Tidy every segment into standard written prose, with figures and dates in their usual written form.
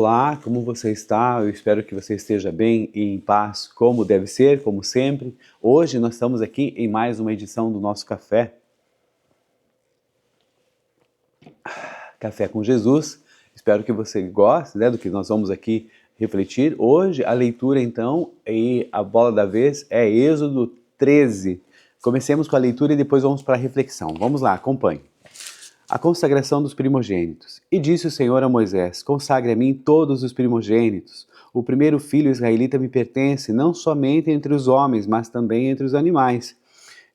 Olá, como você está? Eu espero que você esteja bem e em paz, como deve ser, como sempre. Hoje nós estamos aqui em mais uma edição do nosso Café com Jesus. Espero que você goste, do que nós vamos aqui refletir. Hoje a leitura então e a bola da vez é Êxodo 13. Comecemos com a leitura e depois vamos para a reflexão. Vamos lá, acompanhe. A consagração dos primogênitos. E disse o Senhor a Moisés: consagre a mim todos os primogênitos. O primeiro filho israelita me pertence, não somente entre os homens, mas também entre os animais.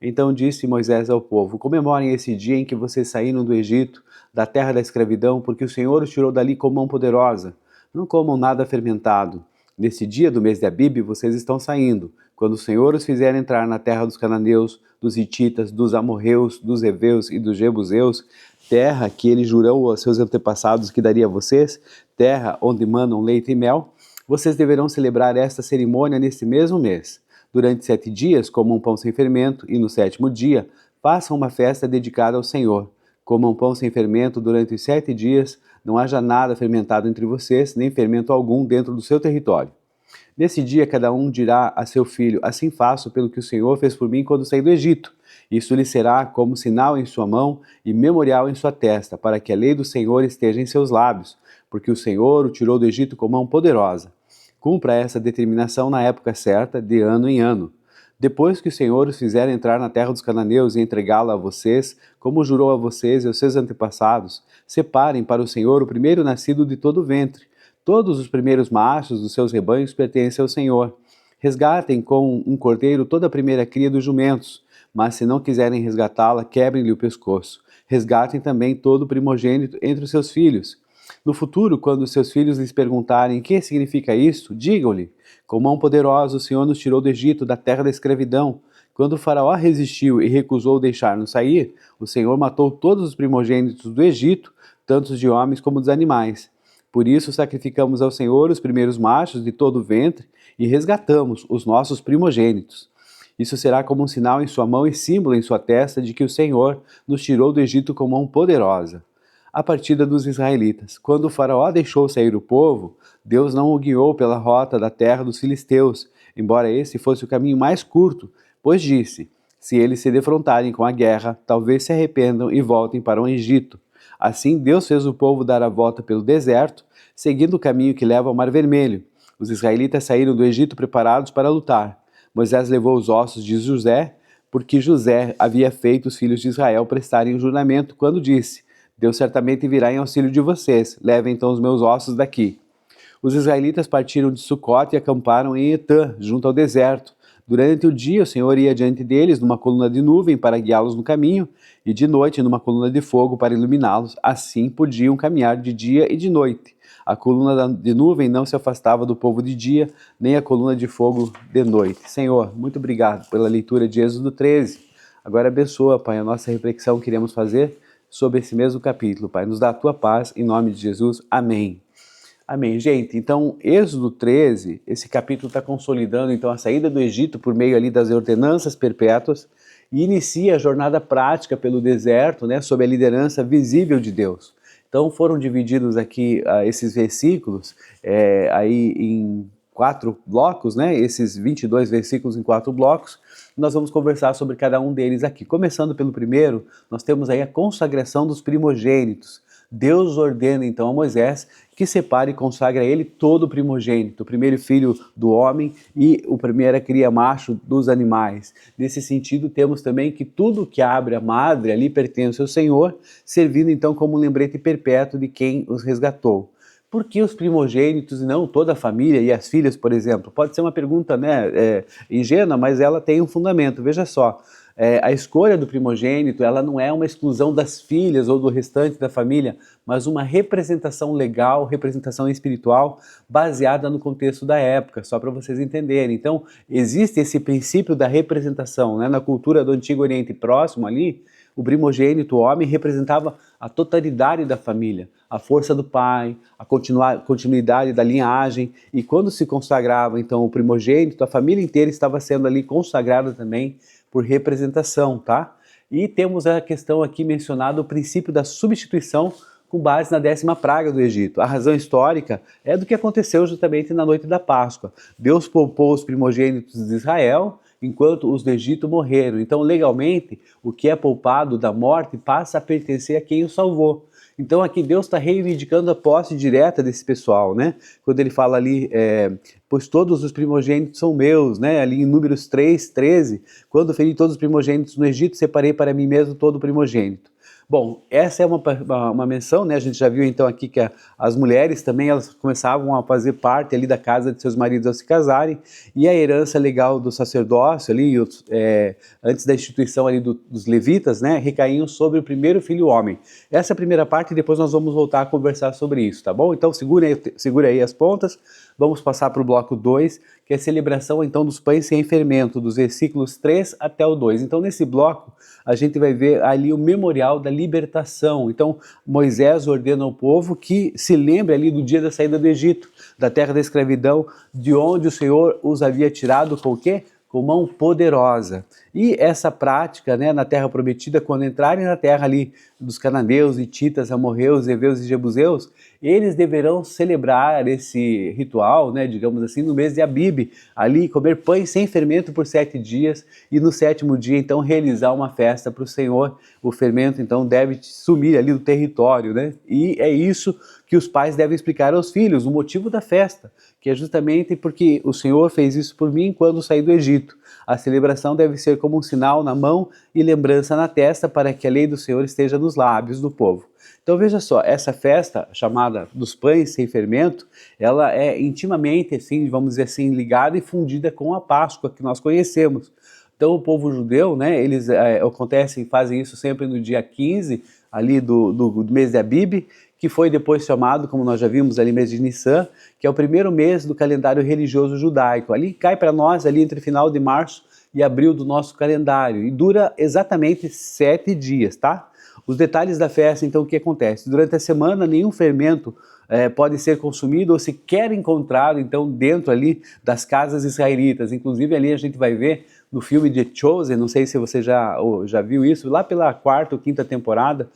Então disse Moisés ao povo: comemorem esse dia em que vocês saíram do Egito, da terra da escravidão, porque o Senhor os tirou dali com mão poderosa. Não comam nada fermentado. Nesse dia do mês de Abibe vocês estão saindo, quando o Senhor os fizer entrar na terra dos cananeus, dos hititas, dos amorreus, dos heveus e dos jebuseus, terra que ele jurou aos seus antepassados que daria a vocês, terra onde manam leite e mel. Vocês deverão celebrar esta cerimônia neste mesmo mês. Durante 7 dias, comam pão sem fermento, e no 7º dia, façam uma festa dedicada ao Senhor. Comam pão sem fermento durante os 7 dias, não haja nada fermentado entre vocês, nem fermento algum dentro do seu território. Nesse dia, cada um dirá a seu filho: assim faço pelo que o Senhor fez por mim quando saí do Egito. Isso lhe será como sinal em sua mão e memorial em sua testa, para que a lei do Senhor esteja em seus lábios, porque o Senhor o tirou do Egito com mão poderosa. Cumpra essa determinação na época certa, de ano em ano. Depois que o Senhor os fizer entrar na terra dos cananeus e entregá-la a vocês, como jurou a vocês e aos seus antepassados, separem para o Senhor o primeiro nascido de todo o ventre. Todos os primeiros machos dos seus rebanhos pertencem ao Senhor. Resgatem com um cordeiro toda a primeira cria dos jumentos, mas se não quiserem resgatá-la, quebrem-lhe o pescoço. Resgatem também todo o primogênito entre os seus filhos. No futuro, quando seus filhos lhes perguntarem o que significa isso, digam-lhe: com mão poderosa o Senhor nos tirou do Egito, da terra da escravidão. Quando o faraó resistiu e recusou deixar-nos sair, o Senhor matou todos os primogênitos do Egito, tanto os de homens como dos animais. Por isso sacrificamos ao Senhor os primeiros machos de todo o ventre e resgatamos os nossos primogênitos. Isso será como um sinal em sua mão e símbolo em sua testa de que o Senhor nos tirou do Egito com mão poderosa. A partida dos israelitas. Quando o faraó deixou sair o povo, Deus não o guiou pela rota da terra dos filisteus, embora esse fosse o caminho mais curto, pois disse: se eles se defrontarem com a guerra, talvez se arrependam e voltem para o Egito. Assim Deus fez o povo dar a volta pelo deserto, seguindo o caminho que leva ao Mar Vermelho. Os israelitas saíram do Egito preparados para lutar. Moisés levou os ossos de José, porque José havia feito os filhos de Israel prestarem o juramento quando disse: Deus certamente virá em auxílio de vocês, levem então os meus ossos daqui. Os israelitas partiram de Sucote e acamparam em Etã, junto ao deserto. Durante o dia o Senhor ia diante deles numa coluna de nuvem para guiá-los no caminho, e de noite numa coluna de fogo para iluminá-los. Assim podiam caminhar de dia e de noite. A coluna de nuvem não se afastava do povo de dia, nem a coluna de fogo de noite. Senhor, muito obrigado pela leitura de Êxodo 13. Agora abençoa, Pai, a nossa reflexão que iremos fazer sobre esse mesmo capítulo. Pai, nos dá a tua paz, em nome de Jesus. Amém. Amém. Gente, então, Êxodo 13, esse capítulo está consolidando então a saída do Egito por meio ali das ordenanças perpétuas e inicia a jornada prática pelo deserto, sob a liderança visível de Deus. Então foram divididos aqui esses versículos aí em 4 blocos, esses 22 versículos em 4 blocos. Nós vamos conversar sobre cada um deles aqui. Começando pelo primeiro, nós temos aí a consagração dos primogênitos. Deus ordena então a Moisés que separe e consagre a ele todo o primogênito, o primeiro filho do homem e o primeira cria macho dos animais. Nesse sentido, temos também que tudo que abre a madre ali pertence ao Senhor, servindo então como um lembrete perpétuo de quem os resgatou. Por que os primogênitos e não toda a família e as filhas, por exemplo? Pode ser uma pergunta ingênua, mas ela tem um fundamento. Veja só, a escolha do primogênito ela não é uma exclusão das filhas ou do restante da família, mas uma representação legal, representação espiritual, baseada no contexto da época, só para vocês entenderem. Então, existe esse princípio da representação. Na cultura do Antigo Oriente Próximo ali, o primogênito, o homem, representava a totalidade da família, a força do pai, a continuidade da linhagem, e quando se consagrava então o primogênito, a família inteira estava sendo ali consagrada também por representação, tá? E temos a questão aqui mencionada, o princípio da substituição com base na 10ª praga do Egito. A razão histórica é do que aconteceu justamente na noite da Páscoa. Deus poupou os primogênitos de Israel, enquanto os do Egito morreram. Então, legalmente, o que é poupado da morte passa a pertencer a quem o salvou. Então aqui Deus está reivindicando a posse direta desse pessoal, né? Quando ele fala ali, pois todos os primogênitos são meus, né? Ali em Números 3, 13, quando feri todos os primogênitos no Egito, separei para mim mesmo todo o primogênito. Bom, essa é uma menção, né? A gente já viu então aqui que as mulheres também elas começavam a fazer parte ali da casa de seus maridos ao se casarem, e a herança legal do sacerdócio ali, antes da instituição ali dos levitas, né? Recaíam sobre o primeiro filho homem. Essa é a primeira parte e depois nós vamos voltar a conversar sobre isso, tá bom? Então segura aí as pontas, vamos passar para o bloco 2, que é a celebração então dos pães sem fermento, dos versículos 3 até o 2. Então nesse bloco a gente vai ver ali o memorial da libertação. Então Moisés ordena ao povo que se lembre ali do dia da saída do Egito, da terra da escravidão, de onde o Senhor os havia tirado com o quê? Com mão poderosa. E essa prática, né, na terra prometida, quando entrarem na terra ali dos cananeus, hititas, amorreus, heveus e jebuseus, eles deverão celebrar esse ritual, né, digamos assim, no mês de Abib, ali comer pães sem fermento por 7 dias e no 7º dia, então, realizar uma festa para o Senhor. O fermento, então, deve sumir ali do território, né? E é isso que os pais devem explicar aos filhos, o motivo da festa, que é justamente porque o Senhor fez isso por mim quando saí do Egito. A celebração deve ser como um sinal na mão e lembrança na testa para que a lei do Senhor esteja nos lábios do povo. Então veja só, essa festa chamada dos pães sem fermento, ela é intimamente, assim, vamos dizer assim, ligada e fundida com a Páscoa que nós conhecemos. Então o povo judeu, né, eles fazem isso sempre no dia 15, ali do mês de Abib, que foi depois chamado, como nós já vimos ali, mês de Nissan, que é o primeiro mês do calendário religioso judaico. Ali cai para nós, ali entre final de março e abril do nosso calendário, e dura exatamente 7 dias, tá? Os detalhes da festa, então, o que acontece? Durante a semana, nenhum fermento pode ser consumido ou sequer encontrado, então, dentro ali das casas israelitas. Inclusive, ali a gente vai ver no filme The Chosen, não sei se você já viu isso, lá pela 4ª ou 5ª temporada,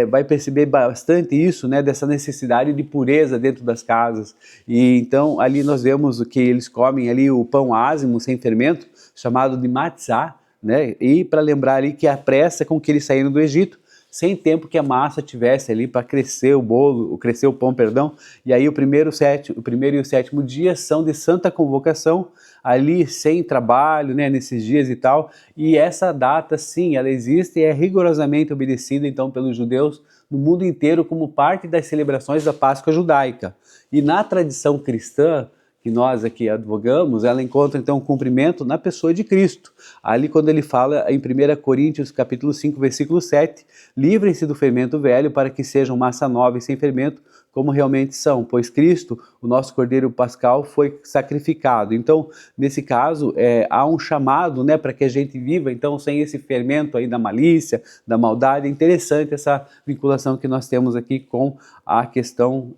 vai perceber bastante isso, né, dessa necessidade de pureza dentro das casas. E então ali nós vemos que eles comem ali o pão ázimo sem fermento, chamado de matzah, né, e para lembrar ali que a pressa com que eles saíram do Egito, sem tempo que a massa tivesse ali para crescer o pão, perdão. E aí o primeiro e o 7º dia são de santa convocação, ali sem trabalho, né, nesses dias e tal. E essa data, sim, ela existe e é rigorosamente obedecida então pelos judeus no mundo inteiro como parte das celebrações da Páscoa judaica. E na tradição cristã, que nós aqui advogamos, ela encontra então cumprimento na pessoa de Cristo. Ali quando ele fala em 1 Coríntios capítulo 5, versículo 7, livrem-se do fermento velho para que sejam massa nova e sem fermento, como realmente são, pois Cristo, o nosso Cordeiro Pascal, foi sacrificado. Então, nesse caso, há um chamado, né, para que a gente viva, então, sem esse fermento aí da malícia, da maldade. É interessante essa vinculação que nós temos aqui com a questão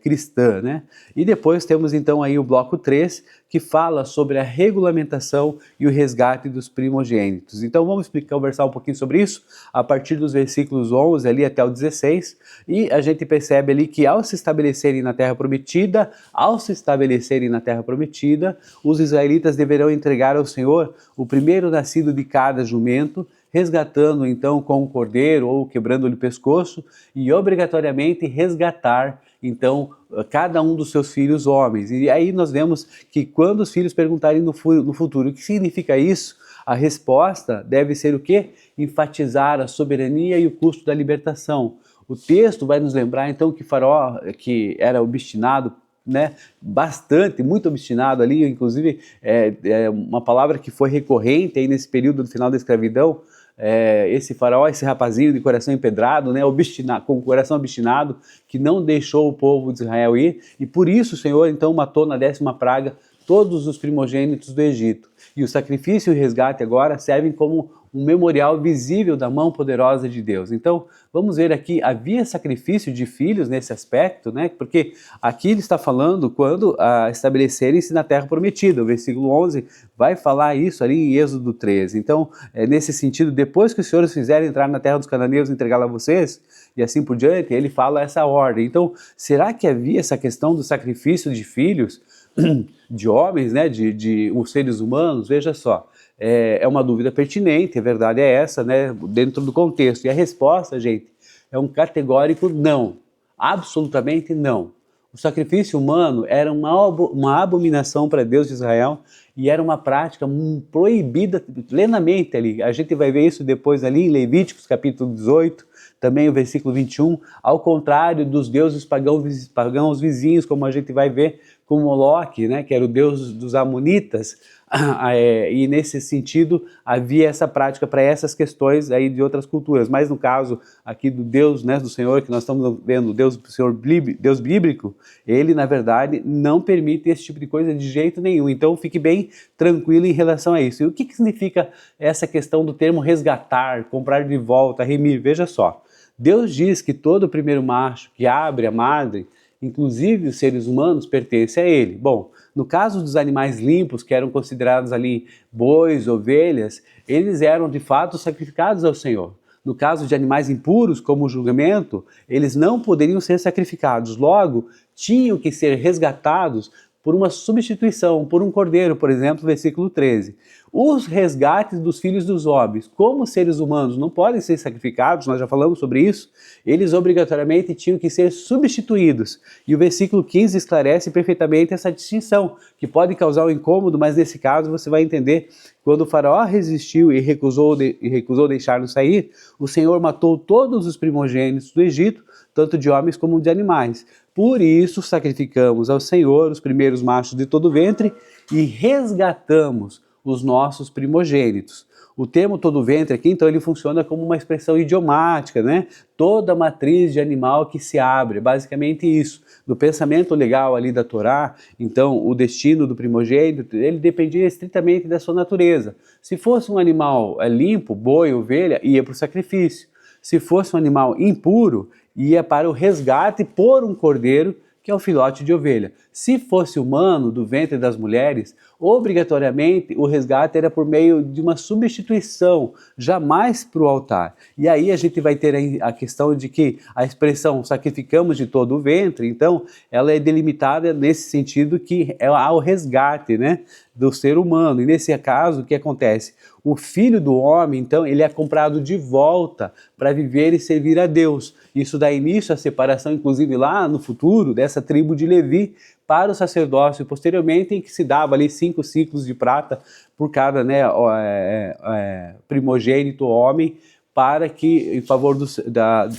cristã, né? E depois temos, então, aí o bloco 3, que fala sobre a regulamentação e o resgate dos primogênitos. Então vamos conversar um pouquinho sobre isso a partir dos versículos 11 ali até o 16, e a gente percebe ali que ao se estabelecerem na terra prometida, os israelitas deverão entregar ao Senhor o primeiro nascido de cada jumento, resgatando então com o cordeiro ou quebrando-lhe o pescoço, e obrigatoriamente resgatar então cada um dos seus filhos homens. E aí nós vemos que quando os filhos perguntarem no futuro o que significa isso, a resposta deve ser o quê? Enfatizar a soberania e o custo da libertação. O texto vai nos lembrar então que Faraó, que era obstinado, né, muito obstinado ali, inclusive uma palavra que foi recorrente aí nesse período do final da escravidão, esse faraó, esse rapazinho de coração empedrado, né, com o coração obstinado, que não deixou o povo de Israel ir, e por isso o Senhor então matou na 10ª praga todos os primogênitos do Egito. E o sacrifício e o resgate agora servem como um memorial visível da mão poderosa de Deus. Então, vamos ver aqui, havia sacrifício de filhos nesse aspecto, né? Porque aqui ele está falando quando estabelecerem-se na terra prometida. O versículo 11 vai falar isso ali em Êxodo 13. Então, nesse sentido, depois que os senhores fizerem entrar na terra dos cananeus e entregá-la a vocês, e assim por diante, ele fala essa ordem. Então, será que havia essa questão do sacrifício de filhos, de homens, né? De os seres humanos? Veja só. É uma dúvida pertinente, a verdade é essa, né, dentro do contexto. E a resposta, gente, é um categórico não, absolutamente não. O sacrifício humano era uma abominação para Deus de Israel e era uma prática proibida plenamente ali. A gente vai ver isso depois ali em Levíticos capítulo 18, também o versículo 21, ao contrário dos deuses pagãos vizinhos, como a gente vai ver com Moloque, né, que era o deus dos amonitas, e nesse sentido havia essa prática para essas questões aí de outras culturas, mas no caso aqui do Deus, né, do Senhor, que nós estamos vendo, o Deus bíblico, ele na verdade não permite esse tipo de coisa de jeito nenhum. Então fique bem tranquilo em relação a isso. E o que significa essa questão do termo resgatar, comprar de volta, remir? Veja só, Deus diz que todo primeiro macho que abre a madre, inclusive os seres humanos, pertence a ele. Bom, no caso dos animais limpos, que eram considerados ali bois, ovelhas, eles eram de fato sacrificados ao Senhor. No caso de animais impuros, como o julgamento, eles não poderiam ser sacrificados, logo tinham que ser resgatados por uma substituição, por um cordeiro, por exemplo, versículo 13. Os resgates dos filhos dos homens, como seres humanos, não podem ser sacrificados, nós já falamos sobre isso, eles obrigatoriamente tinham que ser substituídos. E o versículo 15 esclarece perfeitamente essa distinção, que pode causar um incômodo, mas nesse caso você vai entender, quando o faraó resistiu e recusou deixar-nos sair, o Senhor matou todos os primogênitos do Egito, tanto de homens como de animais. Por isso sacrificamos ao Senhor os primeiros machos de todo o ventre e resgatamos os nossos primogênitos. O termo todo ventre aqui, então, ele funciona como uma expressão idiomática, né? Toda matriz de animal que se abre, basicamente isso. No pensamento legal ali da Torá, então, o destino do primogênito, ele dependia estritamente da sua natureza. Se fosse um animal limpo, boi, ovelha, ia para o sacrifício. Se fosse um animal impuro, ia para o resgate por um cordeiro, que é o filhote de ovelha. Se fosse humano, do ventre das mulheres, obrigatoriamente o resgate era por meio de uma substituição, jamais para o altar. E aí a gente vai ter a questão de que a expressão sacrificamos de todo o ventre, então ela é delimitada nesse sentido que há o resgate, né, do ser humano. E nesse caso, o que acontece? O filho do homem, então, ele é comprado de volta para viver e servir a Deus. Isso dá início à separação, inclusive lá no futuro, dessa tribo de Levi para o sacerdócio, posteriormente em que se dava ali 5 ciclos de prata por cada, né, primogênito homem, para que, em favor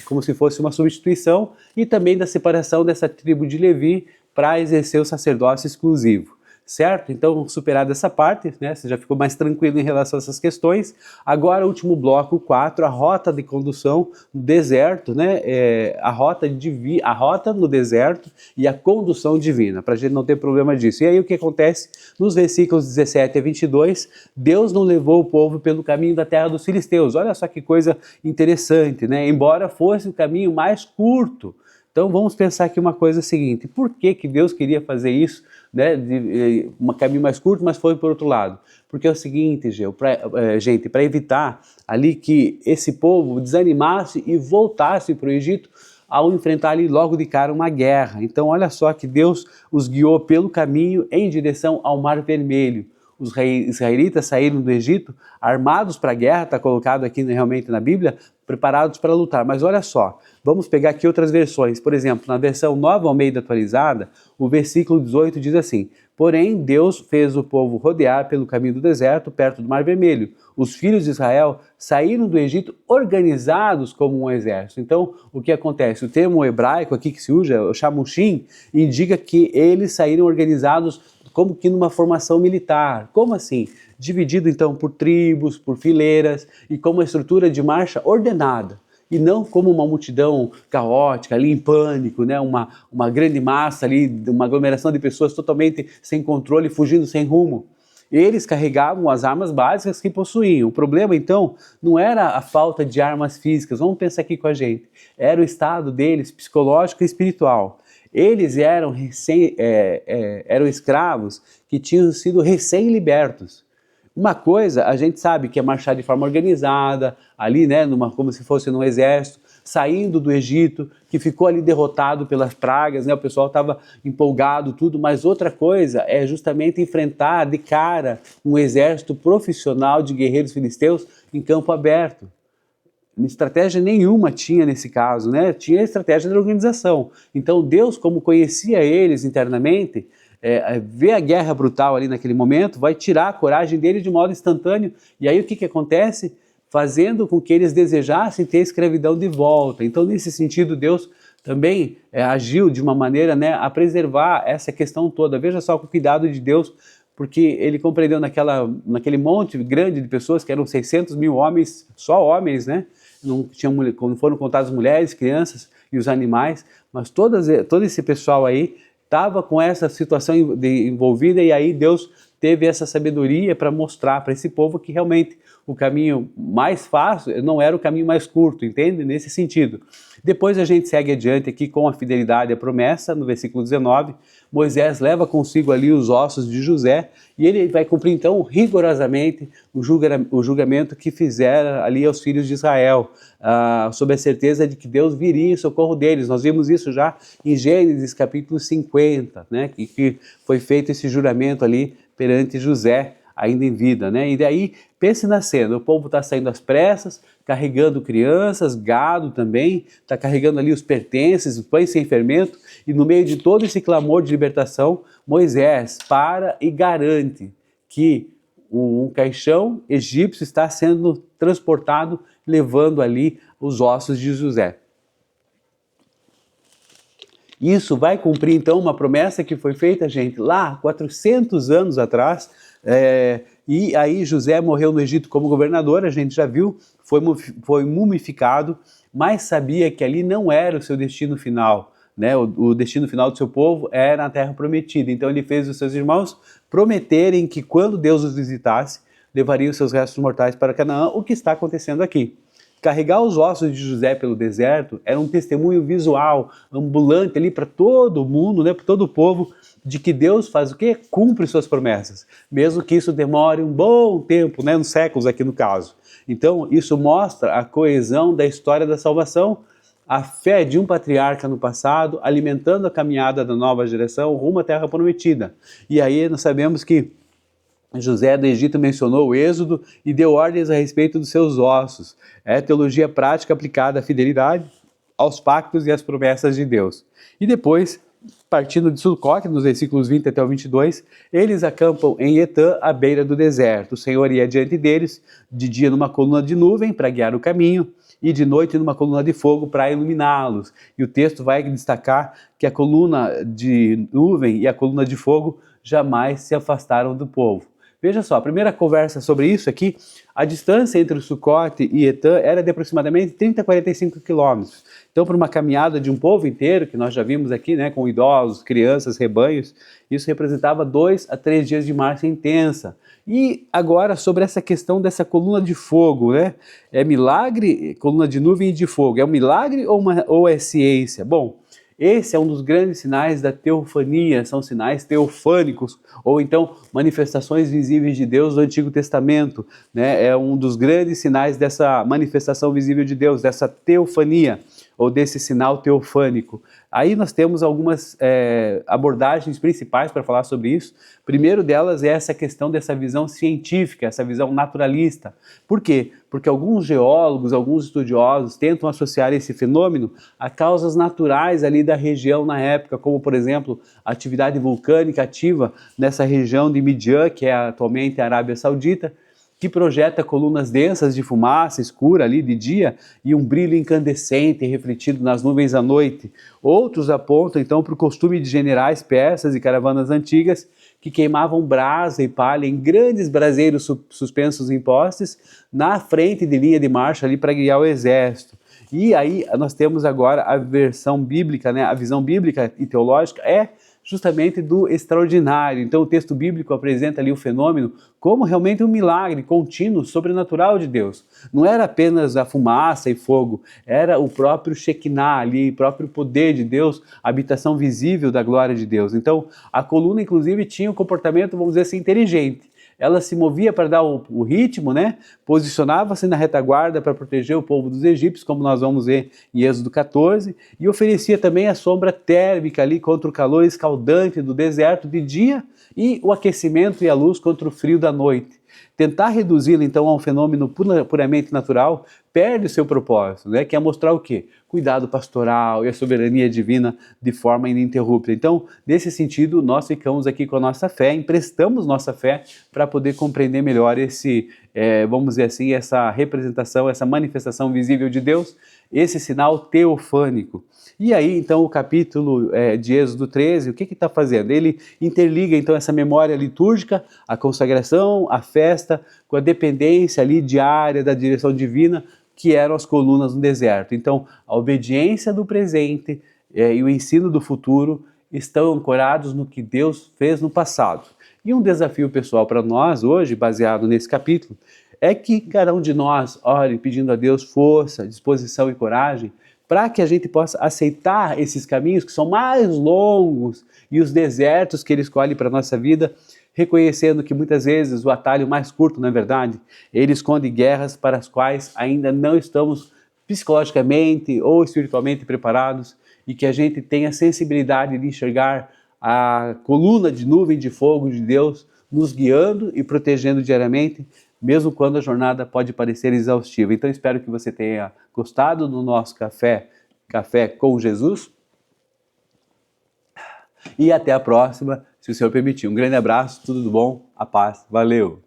como se fosse uma substituição, e também da separação dessa tribo de Levi para exercer o sacerdócio exclusivo. Certo? Então, superada essa parte, né, você já ficou mais tranquilo em relação a essas questões. Agora, o último bloco, 4, a rota de condução no deserto, né, a rota no deserto e a condução divina, para a gente não ter problema disso. E aí o que acontece? Nos versículos 17 a 22, Deus não levou o povo pelo caminho da terra dos filisteus. Olha só que coisa interessante, né? Embora fosse o caminho mais curto. Então vamos pensar aqui uma coisa seguinte, por que Deus queria fazer isso, né, de um caminho mais curto, mas foi por outro lado? Porque é o seguinte, gente, para evitar ali que esse povo desanimasse e voltasse para o Egito ao enfrentar ali logo de cara uma guerra. Então olha só que Deus os guiou pelo caminho em direção ao Mar Vermelho. Os israelitas saíram do Egito armados para a guerra, está colocado aqui realmente na Bíblia, preparados para lutar. Mas olha só, vamos pegar aqui outras versões. Por exemplo, na versão Nova Almeida atualizada, o versículo 18 diz assim: porém Deus fez o povo rodear pelo caminho do deserto, perto do Mar Vermelho. Os filhos de Israel saíram do Egito organizados como um exército. Então, o que acontece? O termo hebraico aqui que se usa, o shamushim, indica que eles saíram organizados como que numa formação militar. Como assim? Dividido então por tribos, por fileiras e com uma estrutura de marcha ordenada. e não como uma multidão caótica, ali em pânico, né? Uma grande massa ali, uma aglomeração de pessoas totalmente sem controle, fugindo sem rumo. Eles carregavam as armas básicas que possuíam. O problema, então, não era a falta de armas físicas, vamos pensar aqui com a gente, era o estado deles psicológico e espiritual. Eles eram escravos que tinham sido recém-libertos. Uma coisa, a gente sabe que é marchar de forma organizada, ali, né, como se fosse num exército, saindo do Egito, que ficou ali derrotado pelas pragas, né, o pessoal estava empolgado, tudo, mas outra coisa é justamente enfrentar de cara um exército profissional de guerreiros filisteus em campo aberto. Estratégia nenhuma tinha nesse caso, né? Tinha a estratégia da organização. Então Deus, como conhecia eles internamente, vê a guerra brutal ali naquele momento, vai tirar a coragem deles de modo instantâneo. E aí o que acontece? Fazendo com que eles desejassem ter a escravidão de volta. Então nesse sentido Deus também agiu de uma maneira, né, a essa questão toda. Veja só com o cuidado de Deus, porque ele compreendeu naquele monte grande de pessoas, que eram 600 mil homens, só homens, né? Não foram contadas mulheres, crianças e os animais, mas todo esse pessoal aí estava com essa situação envolvida, e aí Deus teve essa sabedoria para mostrar para esse povo que realmente o caminho mais fácil não era o caminho mais curto, entende? Nesse sentido. Depois a gente segue adiante aqui com a fidelidade à promessa, no versículo 19, Moisés leva consigo ali os ossos de José, e ele vai cumprir então rigorosamente o julgamento que fizeram ali aos filhos de Israel, sob a certeza de que Deus viria em socorro deles. Nós vimos isso já em Gênesis capítulo 50, né, que foi feito esse juramento ali perante José, ainda em vida, né? E daí, pense na cena, o povo está saindo às pressas, carregando crianças, gado também, está carregando ali os pertences, os pães sem fermento, e no meio de todo esse clamor de libertação, Moisés para e garante que um caixão egípcio está sendo transportado, levando ali os ossos de José. Isso vai cumprir então uma promessa que foi feita, gente, lá 400 anos atrás, e aí José morreu no Egito como governador, a gente já viu, foi mumificado, mas sabia que ali não era o seu destino final, né? O destino final do seu povo era a terra prometida. Então ele fez os seus irmãos prometerem que quando Deus os visitasse, levaria os seus restos mortais para Canaã, o que está acontecendo aqui. Carregar os ossos de José pelo deserto era um testemunho visual, ambulante ali para todo mundo, né, para todo o povo, de que Deus faz o quê? Cumpre suas promessas, mesmo que isso demore um bom tempo, né, uns séculos aqui no caso. Então isso mostra a coesão da história da salvação, a fé de um patriarca no passado, alimentando a caminhada da nova geração rumo à terra prometida. E aí nós sabemos que José do Egito mencionou o Êxodo e deu ordens a respeito dos seus ossos. É teologia prática aplicada à fidelidade, aos pactos e às promessas de Deus. E depois, partindo de Sucote, nos versículos 20 até o 22, eles acampam em Etã, à beira do deserto. O Senhor ia diante deles, de dia numa coluna de nuvem para guiar o caminho, e de noite numa coluna de fogo para iluminá-los. E o texto vai destacar que a coluna de nuvem e a coluna de fogo jamais se afastaram do povo. Veja só, a primeira conversa sobre isso aqui, a distância entre o Sucote e Etã era de aproximadamente 30 a 45 quilômetros. Então, para uma caminhada de um povo inteiro, que nós já vimos aqui, né, com idosos, crianças, rebanhos, isso representava 2 a 3 dias de marcha intensa. E agora, sobre essa questão dessa coluna de fogo, né? É milagre, coluna de nuvem e de fogo, é um milagre ou é ciência? Bom, esse é um dos grandes sinais da teofania, são sinais teofânicos, ou então manifestações visíveis de Deus do Antigo Testamento, né? É um dos grandes sinais dessa manifestação visível de Deus, dessa teofania, ou desse sinal teofânico. Aí nós temos algumas abordagens principais para falar sobre isso. Primeiro delas é essa questão dessa visão científica, essa visão naturalista. Por quê? Porque alguns geólogos, alguns estudiosos tentam associar esse fenômeno a causas naturais ali da região na época, como por exemplo, a atividade vulcânica ativa nessa região de Midian, que é atualmente a Arábia Saudita, que projeta colunas densas de fumaça escura ali de dia e um brilho incandescente refletido nas nuvens à noite. Outros apontam então para o costume de generais persas e caravanas antigas que queimavam brasa e palha em grandes braseiros suspensos em postes na frente de linha de marcha ali para guiar o exército. E aí nós temos agora a versão bíblica, né? A visão bíblica e teológica é justamente do extraordinário. Então o texto bíblico apresenta ali o fenômeno como realmente um milagre contínuo, sobrenatural de Deus. Não era apenas a fumaça e fogo, era o próprio Shekinah ali, o próprio poder de Deus, a habitação visível da glória de Deus. Então a coluna inclusive tinha um comportamento, vamos dizer assim, inteligente. Ela se movia para dar o ritmo, né? Posicionava-se na retaguarda para proteger o povo dos egípcios, como nós vamos ver em Êxodo 14, e oferecia também a sombra térmica ali contra o calor escaldante do deserto de dia e o aquecimento e a luz contra o frio da noite. Tentar reduzi-lo então a um fenômeno puramente natural perde o seu propósito, né? Que é mostrar o quê? Cuidado pastoral e a soberania divina de forma ininterrupta. Então, nesse sentido, nós ficamos aqui com a nossa fé, emprestamos nossa fé para poder compreender melhor esse, vamos dizer assim, essa representação, essa manifestação visível de Deus, esse sinal teofânico. E aí, então, o capítulo de Êxodo 13, o que está fazendo? Ele interliga, então, essa memória litúrgica, a consagração, a festa, com a dependência ali diária da direção divina, que eram as colunas no deserto. Então, a obediência do presente e o ensino do futuro estão ancorados no que Deus fez no passado. E um desafio pessoal para nós hoje, baseado nesse capítulo, é que cada um de nós ore pedindo a Deus força, disposição e coragem para que a gente possa aceitar esses caminhos que são mais longos e os desertos que Ele escolhe para a nossa vida, reconhecendo que muitas vezes o atalho mais curto, na verdade, ele esconde guerras para as quais ainda não estamos psicologicamente ou espiritualmente preparados e que a gente tenha sensibilidade de enxergar a coluna de nuvem de fogo de Deus nos guiando e protegendo diariamente, mesmo quando a jornada pode parecer exaustiva. Então espero que você tenha gostado do nosso Café com Jesus. E até a próxima, se o Senhor permitir. Um grande abraço, tudo de bom, a paz, valeu!